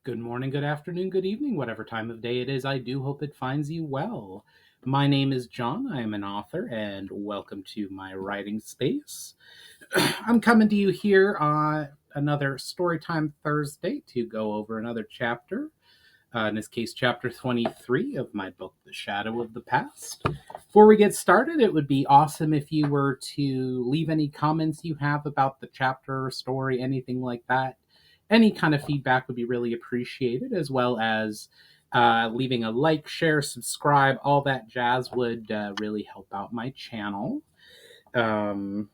Good morning, good afternoon, good evening, whatever time of day it is. I do hope it finds you well. My name is John. I am an author, and welcome to my writing space. I'm coming to you here on another Storytime Thursday to go over another chapter. In this case, chapter 23 of my book, The Shadow of the Past. Before we get started, it would be awesome if you were to leave any comments you have about the chapter or story, anything like that. Any kind of feedback would be really appreciated, as well as leaving a like, share, subscribe, all that jazz would really help out my channel. And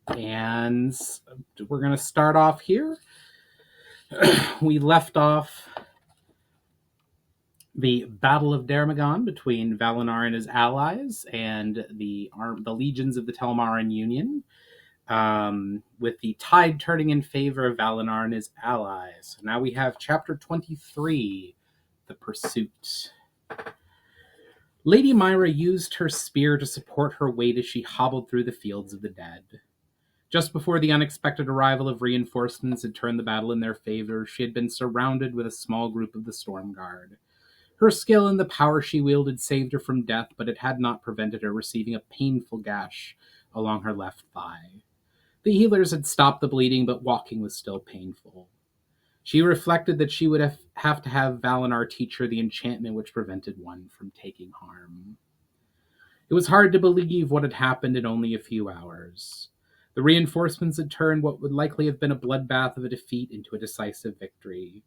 we're going to start off here. We left off the Battle of Dermagon between Val'inar and his allies and the legions of the Telmaran Union, with the tide turning in favor of Val'inar and his allies. So now we have chapter 23, The Pursuit. Lady Myra used her spear to support her weight as she hobbled through the fields of the dead. Just before the unexpected arrival of reinforcements had turned the battle in their favor, she had been surrounded with a small group of the Storm Guard. Her skill and the power she wielded saved her from death, but it had not prevented her receiving a painful gash along her left thigh. The healers had stopped the bleeding, but walking was still painful. She reflected that she would have to have Val'inar teach her the enchantment which prevented one from taking harm. It was hard to believe what had happened in only a few hours. The reinforcements had turned what would likely have been a bloodbath of a defeat into a decisive victory.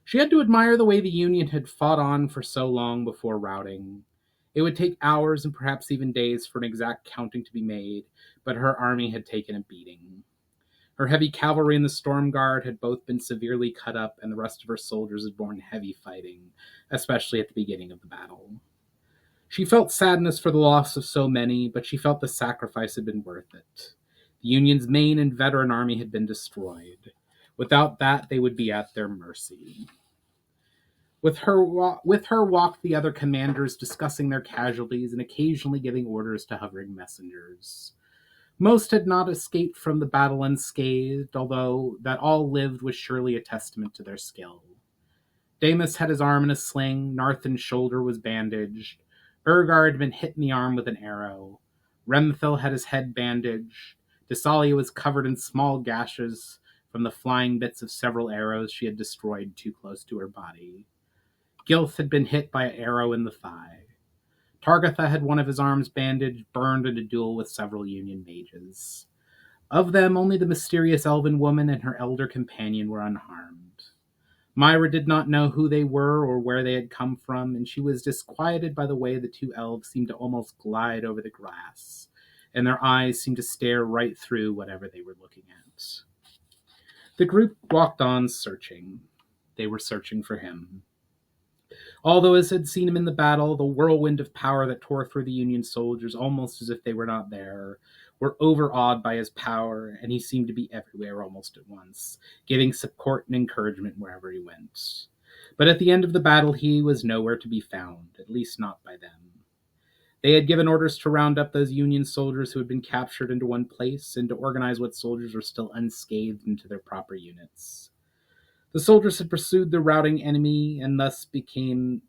She had to admire the way the Union had fought on for so long before routing. It would take hours and perhaps even days for an exact counting to be made, but her army had taken a beating. Her heavy cavalry and the Storm Guard had both been severely cut up, and the rest of her soldiers had borne heavy fighting, especially at the beginning of the battle. She felt sadness for the loss of so many, but she felt the sacrifice had been worth it. The Union's main and veteran army had been destroyed. Without that, they would be at their mercy. With her walked the other commanders, discussing their casualties and occasionally giving orders to hovering messengers. Most had not escaped from the battle unscathed, although that all lived was surely a testament to their skill. Damus had his arm in a sling, Narthan's shoulder was bandaged, Urgar had been hit in the arm with an arrow, Remthil had his head bandaged, Desalia was covered in small gashes from the flying bits of several arrows she had destroyed too close to her body. Gilth had been hit by an arrow in the thigh. Targatha had one of his arms bandaged, burned in a duel with several Union mages. Of them, only the mysterious elven woman and her elder companion were unharmed. Myra did not know who they were or where they had come from, and she was disquieted by the way the two elves seemed to almost glide over the grass, and their eyes seemed to stare right through whatever they were looking at. The group walked on, searching. They were searching for him. All those had seen him in the battle, the whirlwind of power that tore through the Union soldiers almost as if they were not there, were overawed by his power, and he seemed to be everywhere almost at once, giving support and encouragement wherever he went. But at the end of the battle, he was nowhere to be found, at least not by them. They had given orders to round up those Union soldiers who had been captured into one place and to organize what soldiers were still unscathed into their proper units. The soldiers had pursued the routing enemy and thus become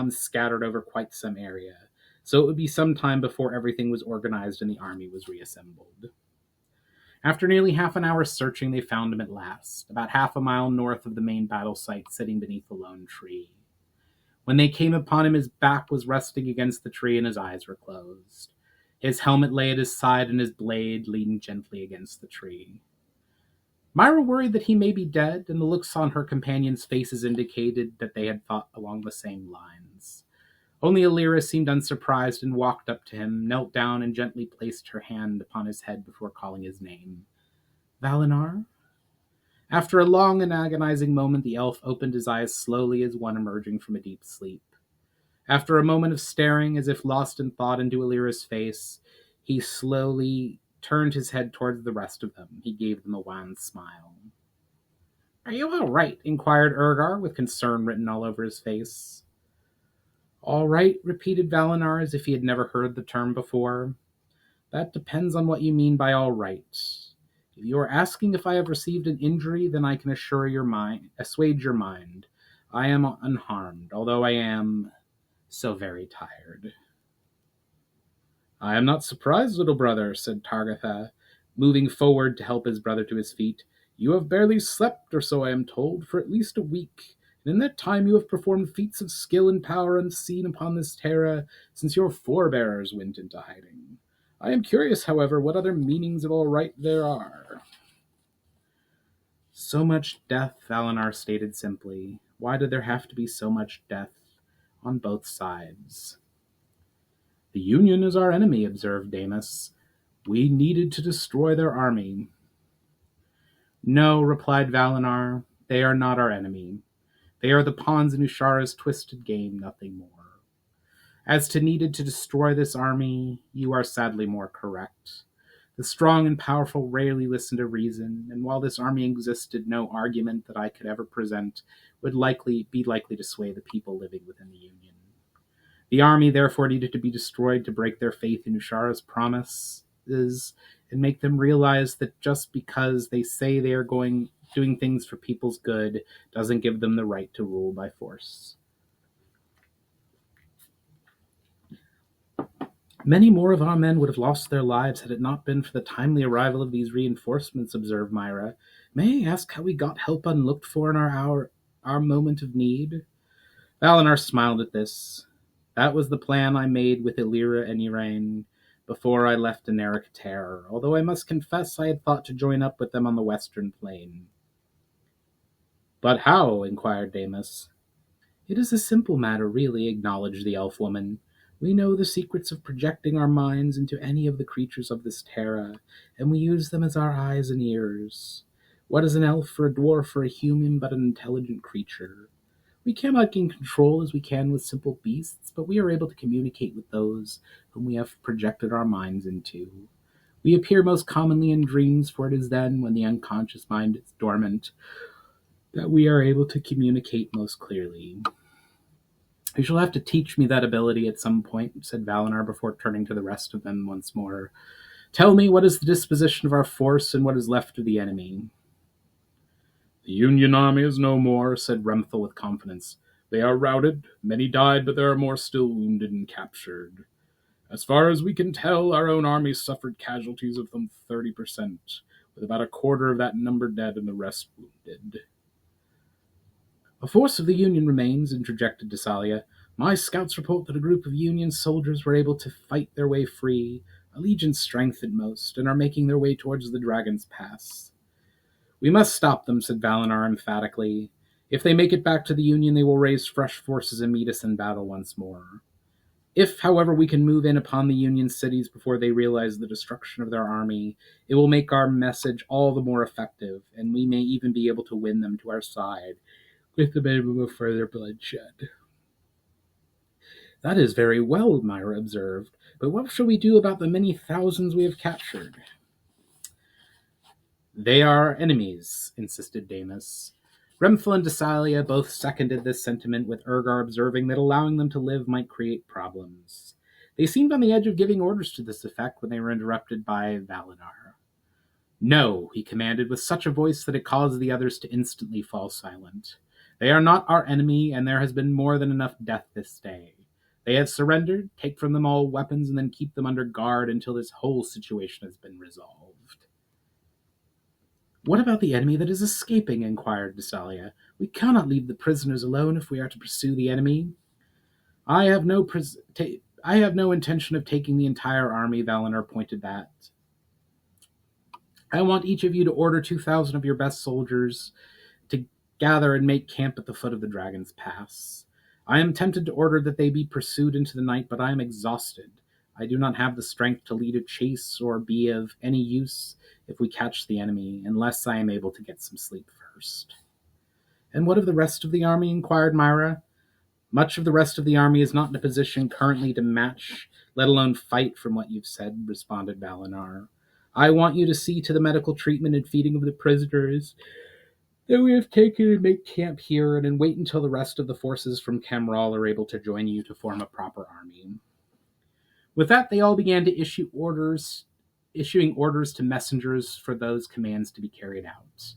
scattered over quite some area, so it would be some time before everything was organized and the army was reassembled. After nearly half an hour's searching, they found him at last, about half a mile north of the main battle site, sitting beneath a lone tree. When they came upon him, his back was resting against the tree and his eyes were closed. His helmet lay at his side and his blade leaned gently against the tree. Myra worried that he may be dead, and the looks on her companions' faces indicated that they had thought along the same lines. Only Alira seemed unsurprised and walked up to him, knelt down, and gently placed her hand upon his head before calling his name. Val'inar? After a long and agonizing moment, the elf opened his eyes slowly as one emerging from a deep sleep. After a moment of staring, as if lost in thought, into Alira's face, he slowly turned his head towards the rest of them. He gave them a wan smile. "Are you all right?" inquired Urgar, with concern written all over his face. "All right," repeated Val'inar, as if he had never heard the term before. "That depends on what you mean by all right. If you are asking if I have received an injury, then I can assuage your mind. I am unharmed, although I am so very tired. I am not surprised, little brother, said Targatha, moving forward to help his brother to his feet. You have barely slept, or so I am told, for at least a week, and in that time you have performed feats of skill and power unseen upon this terra since your forebears went into hiding. I am curious, however, what other meanings of all right there are. So much death, Val'inar stated simply. Why did there have to be so much death on both sides? The Union is our enemy, observed Damus. We needed to destroy their army. No, replied Val'inar, they are not our enemy. They are the pawns in Ushara's twisted game, nothing more. As to needed to destroy this army, you are sadly more correct. The strong and powerful rarely listen to reason, and while this army existed, no argument that I could ever present would be likely to sway the people living within the Union. The army therefore needed to be destroyed to break their faith in Ushara's promises and make them realize that just because they say they are doing things for people's good doesn't give them the right to rule by force. Many more of our men would have lost their lives had it not been for the timely arrival of these reinforcements, observed Myra. May I ask how we got help unlooked for in our moment of need? Val'inar smiled at this. That was the plan I made with Illyra and Iraine before I left Anarakater, although I must confess I had thought to join up with them on the western plain. But how? Inquired Damus. It is a simple matter, really, acknowledged the elf woman. We know the secrets of projecting our minds into any of the creatures of this terra, and we use them as our eyes and ears. What is an elf or a dwarf or a human but an intelligent creature? We cannot gain control as we can with simple beasts, but we are able to communicate with those whom we have projected our minds into. We appear most commonly in dreams, for it is then, when the unconscious mind is dormant, that we are able to communicate most clearly. You shall have to teach me that ability at some point, said Val'inar before turning to the rest of them once more. Tell me, what is the disposition of our force and what is left of the enemy? The Union army is no more, said Remthel with confidence. They are routed, many died, but there are more still wounded and captured. As far as we can tell, our own army suffered casualties of some 30%, with about a quarter of that number dead and the rest wounded. A force of the Union remains, interjected Dessalia. My scouts report that a group of Union soldiers were able to fight their way free, a legion's strength at most, and are making their way towards the Dragon's Pass. We must stop them, said Val'inar emphatically. If they make it back to the Union, they will raise fresh forces and meet us in battle once more. If, however, we can move in upon the Union cities before they realize the destruction of their army, it will make our message all the more effective, and we may even be able to win them to our side, with the minimum of further bloodshed. That is very well, Myra observed, but what shall we do about the many thousands we have captured? They are enemies, insisted Damus. Remthel and Dessalia both seconded this sentiment, with Urgar observing that allowing them to live might create problems. They seemed on the edge of giving orders to this effect when they were interrupted by Val'inar. No, he commanded with such a voice that it caused the others to instantly fall silent. They are not our enemy, and there has been more than enough death this day. They have surrendered, take from them all weapons, and then keep them under guard until this whole situation has been resolved. What about the enemy that is escaping? Inquired Dessalia. We cannot leave the prisoners alone if we are to pursue the enemy. I have no intention of taking the entire army, Val'inar pointed that. I want each of you to order 2,000 of your best soldiers to gather and make camp at the foot of the Dragon's Pass. I am tempted to order that they be pursued into the night, but I am exhausted. I do not have the strength to lead a chase or be of any use if we catch the enemy, unless I am able to get some sleep first. And what of the rest of the army? Inquired Myra. Much of the rest of the army is not in a position currently to match, let alone fight, from what you've said, responded Val'inar. I want you to see to the medical treatment and feeding of the prisoners that we have taken and make camp here, and then wait until the rest of the forces from Camral are able to join you to form a proper army. With that, they all began to issue orders issuing orders to messengers for those commands to be carried out.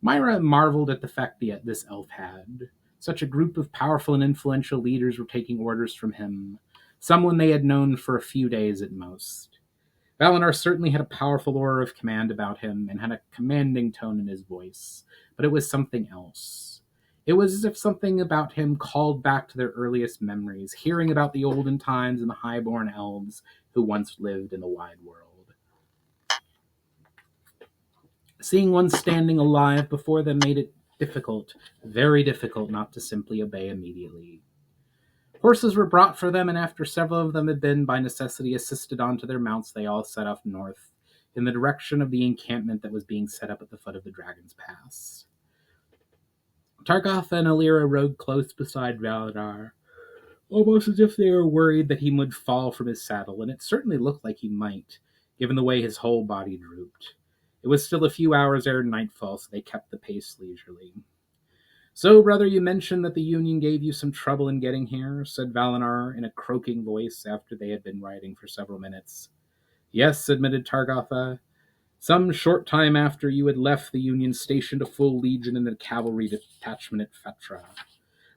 Myra marveled at the fact that this elf had. Such a group of powerful and influential leaders were taking orders from him, someone they had known for a few days at most. Val'inar certainly had a powerful aura of command about him and had a commanding tone in his voice, but it was something else. It was as if something about him called back to their earliest memories, hearing about the olden times and the highborn elves who once lived in the wide world. Seeing one standing alive before them made it difficult, very difficult, not to simply obey immediately. Horses were brought for them, and after several of them had been, by necessity, assisted onto their mounts, they all set off north, in the direction of the encampment that was being set up at the foot of the Dragon's Pass. Targotha and Alira rode close beside Val'inar, almost as if they were worried that he would fall from his saddle, and it certainly looked like he might, given the way his whole body drooped. It was still a few hours ere nightfall, so they kept the pace leisurely. "So, brother, you mentioned that the Union gave you some trouble in getting here," said Val'inar in a croaking voice after they had been riding for several minutes. "Yes," admitted Targotha. "Some short time after you had left, the Union stationed a full legion and a cavalry detachment at Fetra.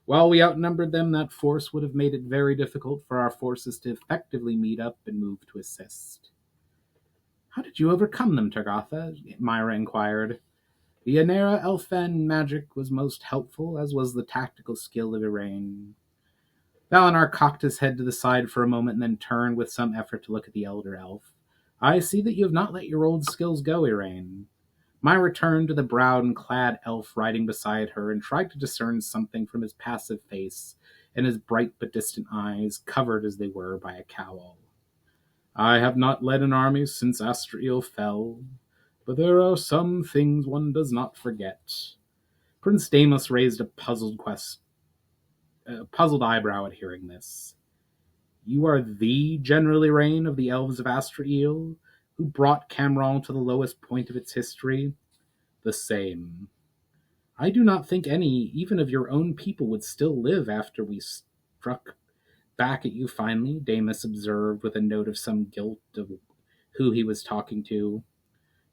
While we outnumbered them, that force would have made it very difficult for our forces to effectively meet up and move to assist." "How did you overcome them, Targotha?" Myra inquired. "The Anera Elfen magic was most helpful, as was the tactical skill of Iraine." Val'inar cocked his head to the side for a moment and then turned with some effort to look at the elder elf. "I see that you have not let your old skills go, Iraine." Myra turned to the browed and clad elf riding beside her and tried to discern something from his passive face and his bright but distant eyes, covered as they were by a cowl. "I have not led an army since Astraeel fell, but there are some things one does not forget." Prince Damus raised a puzzled eyebrow at hearing this. "You are the General Iraine of the Elves of Astraeel, who brought Camral to the lowest point of its history?" "The same." "I do not think any, even of your own people, would still live after we struck back at you finally," Damus observed with a note of some guilt of who he was talking to.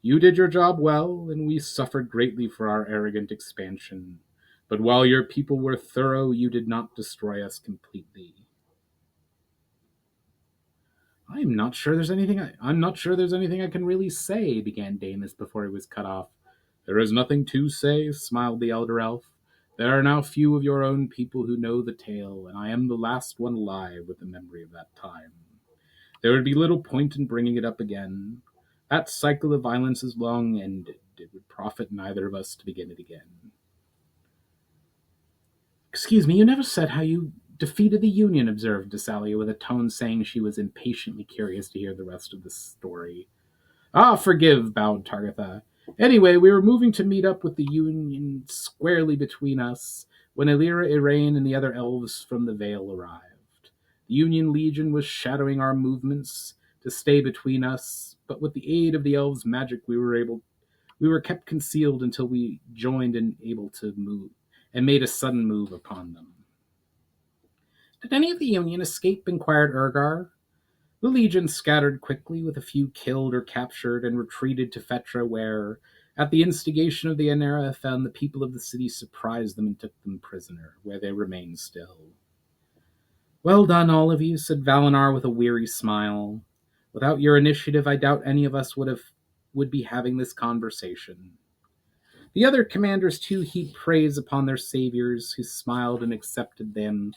"You did your job well, and we suffered greatly for our arrogant expansion. But while your people were thorough, you did not destroy us completely." I'm not sure there's anything I can really say," began Damus before he was cut off. "There is nothing to say," smiled the elder elf. "There are now few of your own people who know the tale, and I am the last one alive with the memory of that time. There would be little point in bringing it up again. That cycle of violence is long ended. It would profit neither of us to begin it again." "Excuse me, you never said how you defeated the Union," observed Desalia with a tone saying she was impatiently curious to hear the rest of the story. "Ah, forgive," bowed Targotha. "Anyway, we were moving to meet up with the Union squarely between us when Alira, Iraine, and the other elves from the Vale arrived. The Union Legion was shadowing our movements to stay between us, but with the aid of the elves' magic we were kept concealed until we joined and able to move, and made a sudden move upon them." "Did any of the Union escape?" inquired Urgar. "The Legion scattered quickly, with a few killed or captured, and retreated to Fetra, where, at the instigation of the Anera, found the people of the city surprised them and took them prisoner, where they remain still." "Well done, all of you," said Val'inar with a weary smile. "Without your initiative, I doubt any of us would be having this conversation." The other commanders too heaped praise upon their saviors, who smiled and accepted them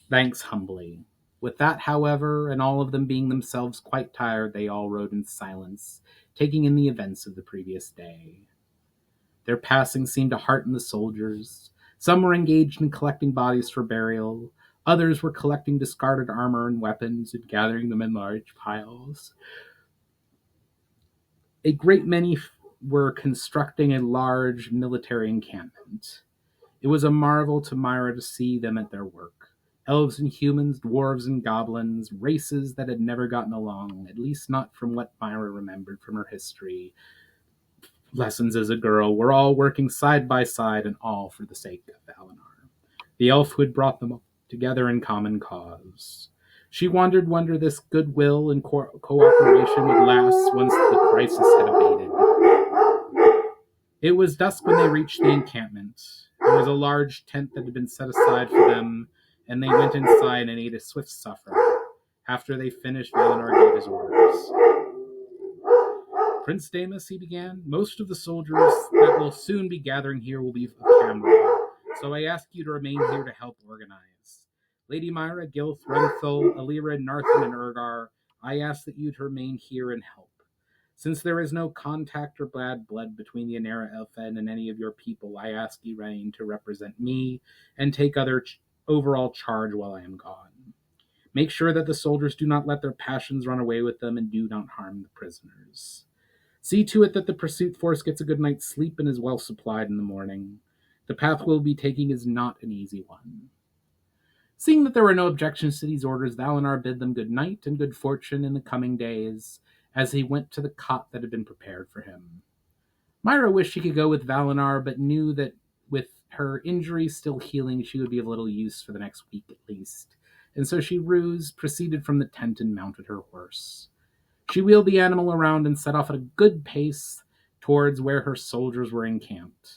thanks humbly. With that, however, and all of them being themselves quite tired, they all rode in silence, taking in the events of the previous day. Their passing seemed to hearten the soldiers. Some were engaged in collecting bodies for burial. Others were collecting discarded armor and weapons and gathering them in large piles. A great many were constructing a large military encampment. It was a marvel to Myra to see them at their work. Elves and humans, dwarves and goblins, races that had never gotten along, at least not from what Myra remembered from her history lessons as a girl, were all working side by side, and all for the sake of Val'inar, the elf who had brought them together in common cause. She wondered whether this goodwill and cooperation would last once the crisis had abated. It was dusk when they reached the encampment. There was a large tent that had been set aside for them, and they went inside and ate a swift supper. After they finished, Val'inar gave his orders. Prince Damus, he began, most of the soldiers that will soon be gathering here will be of Camera, so I ask you to remain here to help organize. Lady Myra, Gilth, Renthil, Alira, Narthan, and Urgar, I ask that you to remain here and help. Since there is no contact or bad blood between the Anera Elfen and any of your people, I ask Elaine to represent me and take overall charge while I am gone. Make sure that the soldiers do not let their passions run away with them and do not harm the prisoners. See to it that the pursuit force gets a good night's sleep and is well supplied in the morning. The path we'll be taking is not an easy one. Seeing that there were no objections to these orders, Val'inar bid them good night and good fortune in the coming days, as he went to the cot that had been prepared for him. Myra wished she could go with Val'inar, but knew that with her injury still healing, she would be of little use for the next week at least, and so she proceeded from the tent and mounted her horse. She wheeled the animal around and set off at a good pace towards where her soldiers were encamped.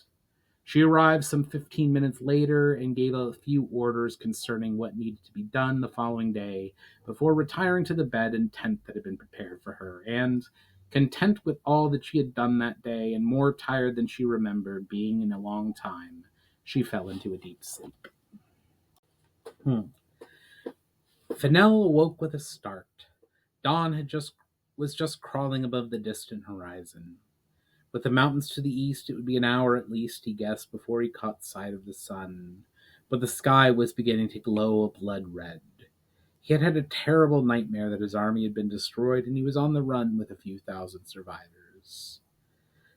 She arrived some 15 minutes later and gave a few orders concerning what needed to be done the following day before retiring to the bed and tent that had been prepared for her, and, content with all that she had done that day and more tired than she remembered being in a long time, she fell into a deep sleep. Fennel awoke with a start. Dawn was just crawling above the distant horizon. With the mountains to the east, it would be an hour at least, he guessed, before he caught sight of the sun. But the sky was beginning to glow a blood red. He had had a terrible nightmare that his army had been destroyed, and he was on the run with a few thousand survivors.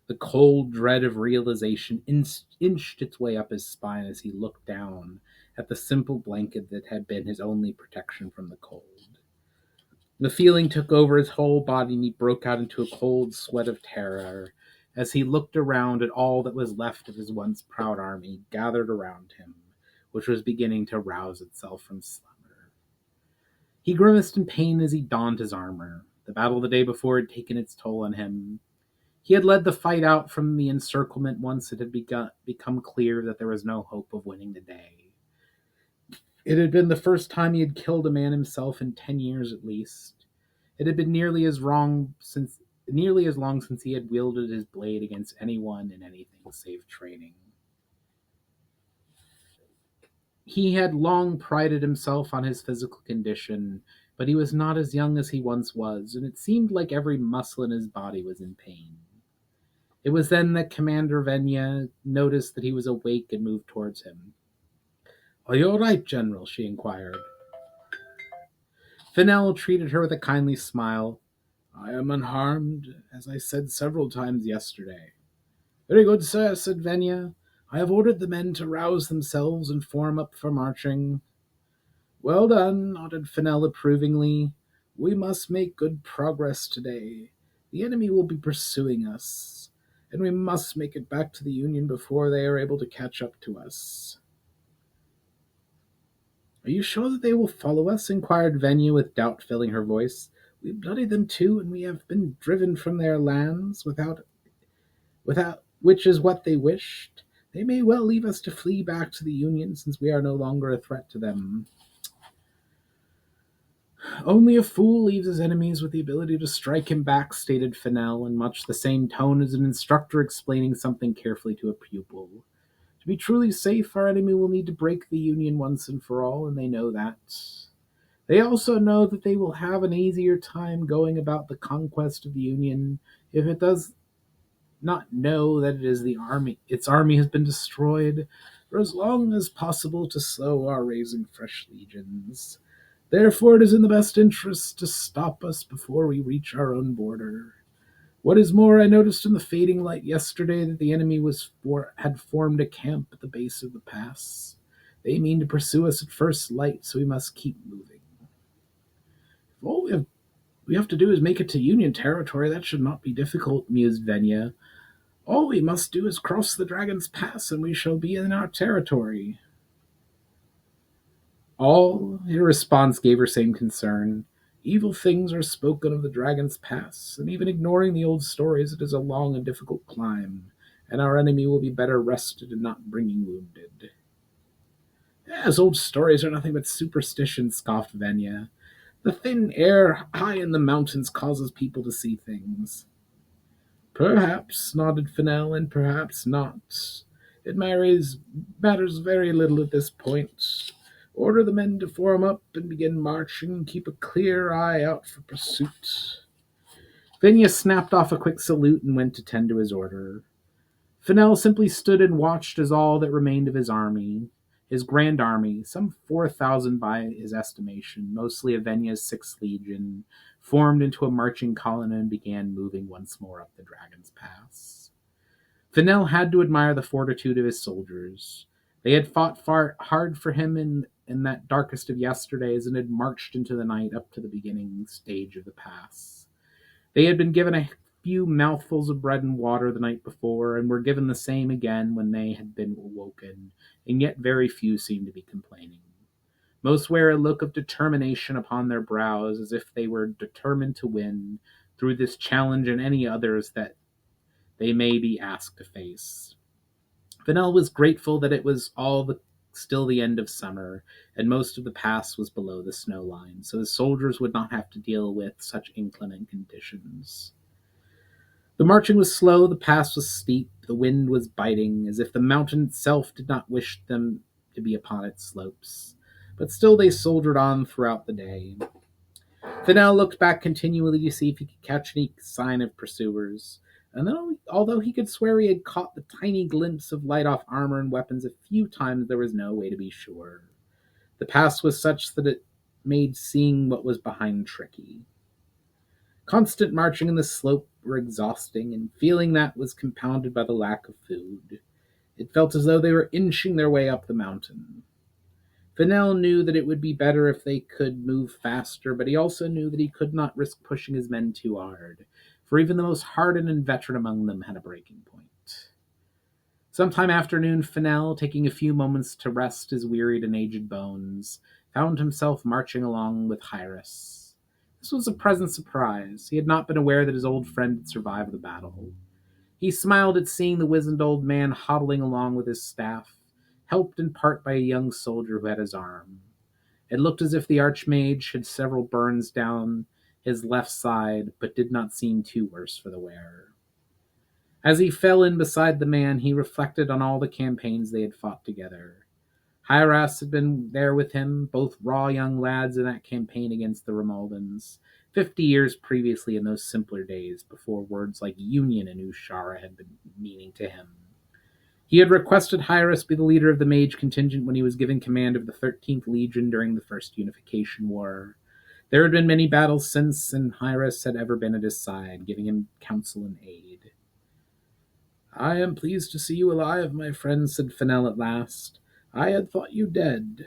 The cold dread of realization inched its way up his spine as he looked down at the simple blanket that had been his only protection from the cold. The feeling took over his whole body, and he broke out into a cold sweat of terror as he looked around at all that was left of his once proud army gathered around him, which was beginning to rouse itself from slumber. He grimaced in pain as he donned his armor. The battle the day before had taken its toll on him. He had led the fight out from the encirclement once it had become clear that there was no hope of winning the day. It had been the first time he had killed a man himself in 10 years at least. It had been nearly as long since he had wielded his blade against anyone in anything save training. He had long prided himself on his physical condition, but he was not as young as he once was, and it seemed like every muscle in his body was in pain. It was then that Commander Venya noticed that he was awake and moved towards him. "Are you all right, General?" she inquired. Fennel treated her with a kindly smile. "I am unharmed, as I said several times yesterday." "Very good, sir," said Venya. "I have ordered the men to rouse themselves and form up for marching." "Well done," nodded Fennel approvingly. "We must make good progress today. The enemy will be pursuing us, and we must make it back to the Union before they are able to catch up to us." "Are you sure that they will follow us?" inquired Venya with doubt filling her voice. "We bloodied them too, and we have been driven from their lands without which is what they wished. They may well leave us to flee back to the Union, since we are no longer a threat to them." "Only a fool leaves his enemies with the ability to strike him back," stated Fennel, in much the same tone as an instructor explaining something carefully to a pupil. "To be truly safe, our enemy will need to break the Union once and for all, and they know that. They also know that they will have an easier time going about the conquest of the Union if it does not know that its army has been destroyed for as long as possible to slow our raising fresh legions. Therefore it is in the best interest to stop us before we reach our own border. What is more, I noticed in the fading light yesterday that the enemy had formed a camp at the base of the pass. They mean to pursue us at first light, so we must keep moving." "If all we have to do is make it to Union territory, that should not be difficult," mused Venya. "All we must do is cross the Dragon's Pass, and we shall be in our territory." All in response gave her same concern. Evil things are spoken of the dragon's pass, and even ignoring the old stories, it is a long and difficult climb, and our enemy will be better rested and not bringing wounded. Yes, old stories are nothing but superstition, scoffed Venya. The thin air high in the mountains causes people to see things. Perhaps, nodded Fennel, and perhaps not. It matters very little at this point. Order the men to form up and begin marching. Keep a clear eye out for pursuit. Phineas snapped off a quick salute and went to tend to his order. Fennel simply stood and watched as all that remained of his grand army, some 4,000 by his estimation, mostly of Venya's 6th Legion, formed into a marching column and began moving once more up the Dragon's Pass. Fennel had to admire the fortitude of his soldiers. They had fought hard for him in that darkest of yesterdays and had marched into the night up to the beginning stage of the pass. They had been given a few mouthfuls of bread and water the night before, and were given the same again when they had been awoken, and yet very few seemed to be complaining. Most wear a look of determination upon their brows, as if they were determined to win through this challenge and any others that they may be asked to face. Fennel was grateful that it was still the end of summer, and most of the pass was below the snow line, so his soldiers would not have to deal with such inclement conditions. The marching was slow, the pass was steep, the wind was biting, as if the mountain itself did not wish them to be upon its slopes. But still they soldiered on throughout the day. Fennel looked back continually to see if he could catch any sign of pursuers, and although he could swear he had caught the tiny glimpse of light-off armor and weapons a few times, there was no way to be sure. The pass was such that it made seeing what was behind tricky. Constant marching in the slope were exhausting, and feeling that was compounded by the lack of food. It felt as though they were inching their way up the mountain. Fennel knew that it would be better if they could move faster, but he also knew that he could not risk pushing his men too hard, for even the most hardened and veteran among them had a breaking point. Sometime afternoon, Fennel, taking a few moments to rest his wearied and aged bones, found himself marching along with Hyrus. This was a pleasant surprise. He had not been aware that his old friend had survived the battle. He smiled at seeing the wizened old man hobbling along with his staff, helped in part by a young soldier who had his arm. It looked as if the Archmage had several burns down his left side, but did not seem too worse for the wear. As he fell in beside the man, he reflected on all the campaigns they had fought together. Hyras had been there with him, both raw young lads in that campaign against the Romaldans, 50 years previously in those simpler days, before words like Union and Ushara had been meaning to him. He had requested Hyras be the leader of the mage contingent when he was given command of the 13th Legion during the First Unification War. There had been many battles since, and Hyras had ever been at his side, giving him counsel and aid. "I am pleased to see you alive, my friend," said Fennel at last. "I had thought you dead."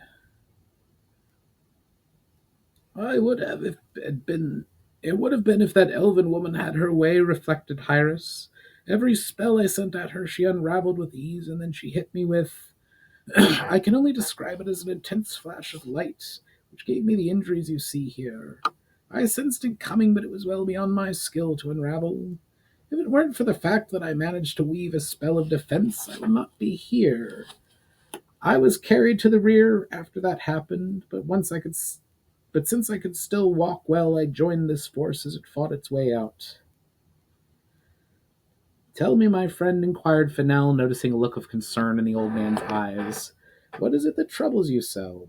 "I would have if it would have been if that elven woman had her way," reflected Hyras. "Every spell I sent at her she unraveled with ease, and then she hit me with I can only describe it as an intense flash of light, which gave me the injuries you see here. I sensed it coming, but it was well beyond my skill to unravel. If it weren't for the fact that I managed to weave a spell of defense, I would not be here. I was carried to the rear after that happened, but since I could still walk well, I joined this force as it fought its way out." "Tell me, my friend," inquired Fennel, noticing a look of concern in the old man's eyes, "what is it that troubles you so?"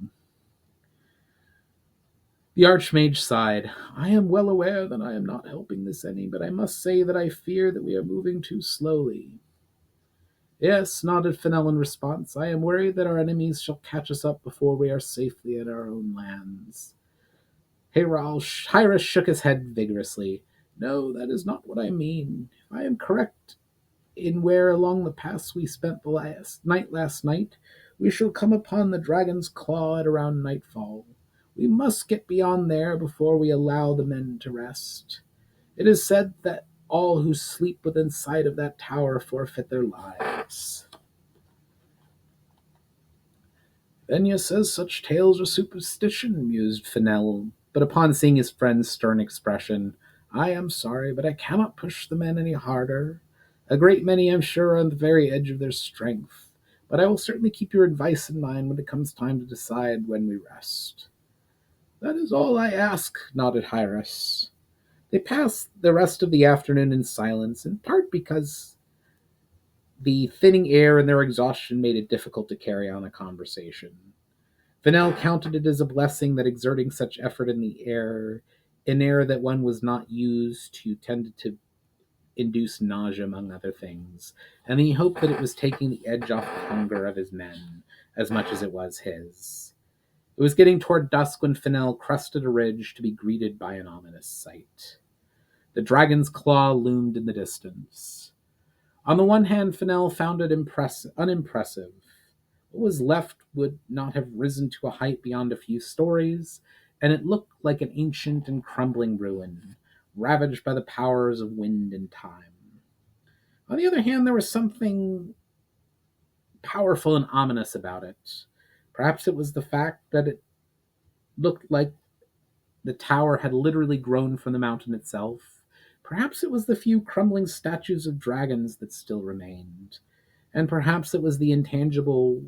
The Archmage sighed. "I am well aware that I am not helping this any, but I must say that I fear that we are moving too slowly." "Yes," nodded Fennel in response, "I am worried that our enemies shall catch us up before we are safely in our own lands." Hyras shook his head vigorously. "No, that is not what I mean. If I am correct in where along the pass we spent the last night, we shall come upon the dragon's claw at around nightfall. We must get beyond there before we allow the men to rest. It is said that all who sleep within sight of that tower forfeit their lives." Venya says such tales are superstition, mused Fennel, but upon seeing his friend's stern expression, I am sorry, but I cannot push the men any harder. A great many, I'm sure, are on the very edge of their strength, but I will certainly keep your advice in mind when it comes time to decide when we rest. That is all I ask, nodded Hyras. They passed the rest of the afternoon in silence, in part because the thinning air and their exhaustion made it difficult to carry on a conversation. Fennel counted it as a blessing that exerting such effort in the air, an air that one was not used to, tended to induce nausea, among other things, and he hoped that it was taking the edge off the hunger of his men as much as it was his. It was getting toward dusk when Fennel crested a ridge to be greeted by an ominous sight. The dragon's claw loomed in the distance. On the one hand, Fennel found it unimpressive. What was left would not have risen to a height beyond a few stories, and it looked like an ancient and crumbling ruin, ravaged by the powers of wind and time. On the other hand, there was something powerful and ominous about it. Perhaps it was the fact that it looked like the tower had literally grown from the mountain itself. Perhaps it was the few crumbling statues of dragons that still remained. And perhaps it was the intangible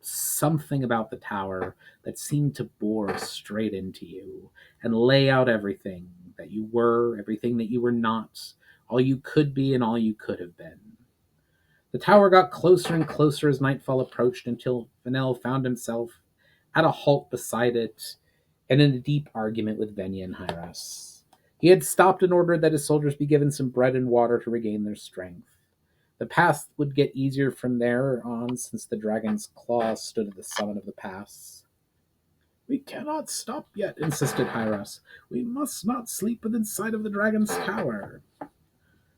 something about the tower that seemed to bore straight into you and lay out everything that you were, everything that you were not, all you could be, and all you could have been. The tower got closer and closer as nightfall approached until Fennel found himself at a halt beside it and in a deep argument with Venya and Hyras. He had stopped and ordered that his soldiers be given some bread and water to regain their strength. The path would get easier from there on, since the dragon's claw stood at the summit of the pass. We cannot stop yet, insisted Hyras. We must not sleep within sight of the dragon's tower.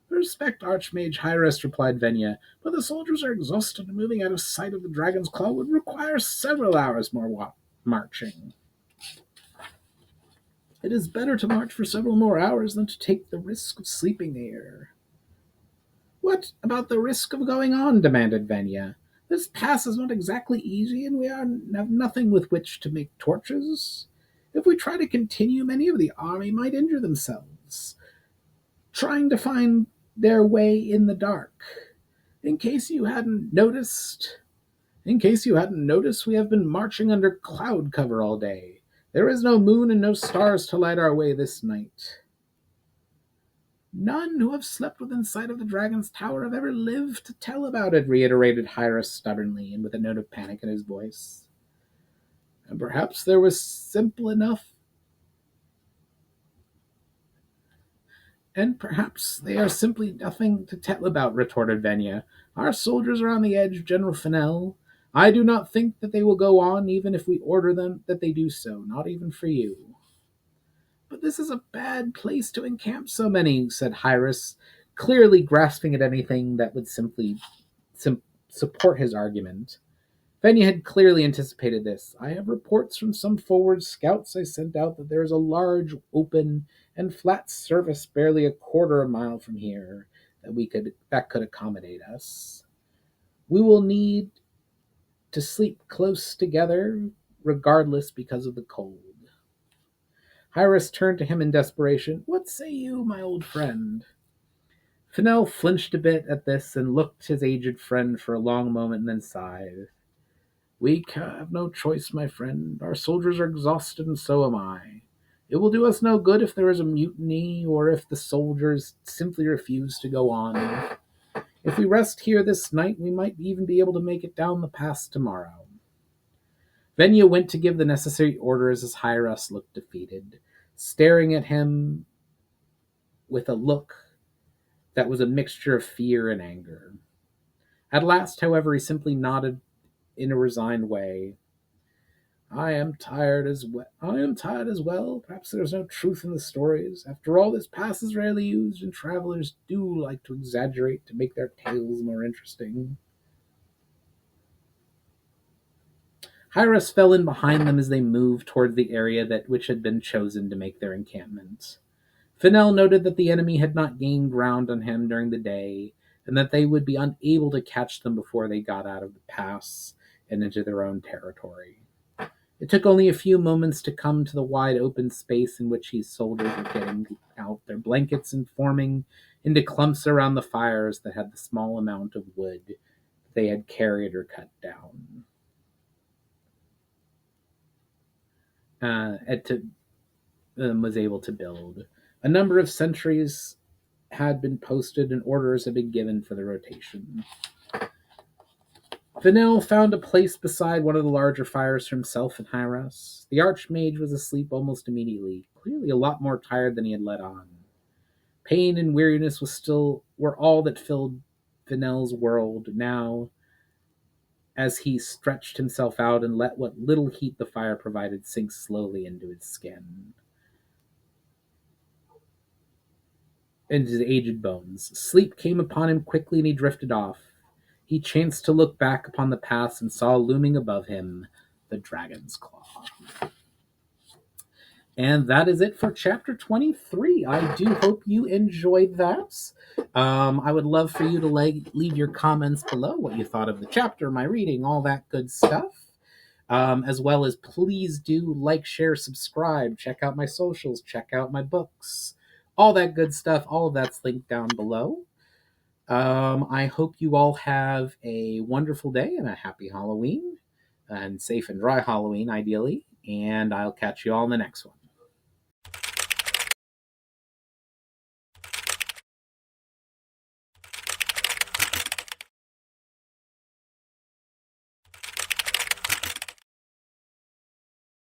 Respect, Archmage Hyras, replied Venya, but the soldiers are exhausted, and moving out of sight of the dragon's claw would require several hours more marching. It is better to march for several more hours than to take the risk of sleeping here. What about the risk of going on? Demanded Venya. This pass is not exactly easy, and we have nothing with which to make torches. If we try to continue, many of the army might injure themselves, trying to find their way in the dark. In case you hadn't noticed, we have been marching under cloud cover all day. There is no moon and no stars to light our way this night. None who have slept within sight of the dragon's tower have ever lived to tell about it, reiterated Hyras stubbornly and with a note of panic in his voice. And perhaps there was simple enough. And perhaps they are simply nothing to tell about, retorted Venya. Our soldiers are on the edge, General Fennel. I do not think that they will go on, even if we order them that they do so, not even for you. But this is a bad place to encamp so many, said Hyras, clearly grasping at anything that would simply support his argument. Venya had clearly anticipated this. I have reports from some forward scouts I sent out that there is a large, open, and flat surface barely a quarter of a mile from here that could accommodate us. We will need to sleep close together, regardless, because of the cold. Hyras turned to him in desperation. What say you, my old friend? Fennel flinched a bit at this and looked his aged friend for a long moment and then sighed. We have no choice, my friend. Our soldiers are exhausted and so am I. It will do us no good if there is a mutiny or if the soldiers simply refuse to go on. If we rest here this night, we might even be able to make it down the pass tomorrow. Venya went to give the necessary orders as Hyras looked defeated, staring at him with a look that was a mixture of fear and anger. At last, however, he simply nodded in a resigned way. I am tired as well. Perhaps there's no truth in the stories. After all, this pass is rarely used, and travelers do like to exaggerate to make their tales more interesting. Hyras fell in behind them as they moved toward the area which had been chosen to make their encampment. Fennel noted that the enemy had not gained ground on him during the day, and that they would be unable to catch them before they got out of the pass, and into their own territory. It took only a few moments to come to the wide open space in which his soldiers were getting out their blankets and forming into clumps around the fires that had the small amount of wood they had carried or cut down. Was able to build. A number of sentries had been posted and orders had been given for the rotation. Vanel found a place beside one of the larger fires for himself and Hyros. The Archmage was asleep almost immediately, clearly a lot more tired than he had let on. Pain and weariness were all that filled Vanel's world now, as he stretched himself out and let what little heat the fire provided sink slowly into his skin, into his aged bones. Sleep came upon him quickly, and he drifted off. He chanced to look back upon the pass and saw looming above him the dragon's claw. And that is it for chapter 23. I do hope you enjoyed that. I would love for you to leave your comments below, what you thought of the chapter, my reading, all that good stuff. As well as please do like, share, subscribe, check out my socials, check out my books, all that good stuff. All of that's linked down below. I hope you all have a wonderful day and a happy Halloween, and safe and dry Halloween, ideally. And I'll catch you all in the next one.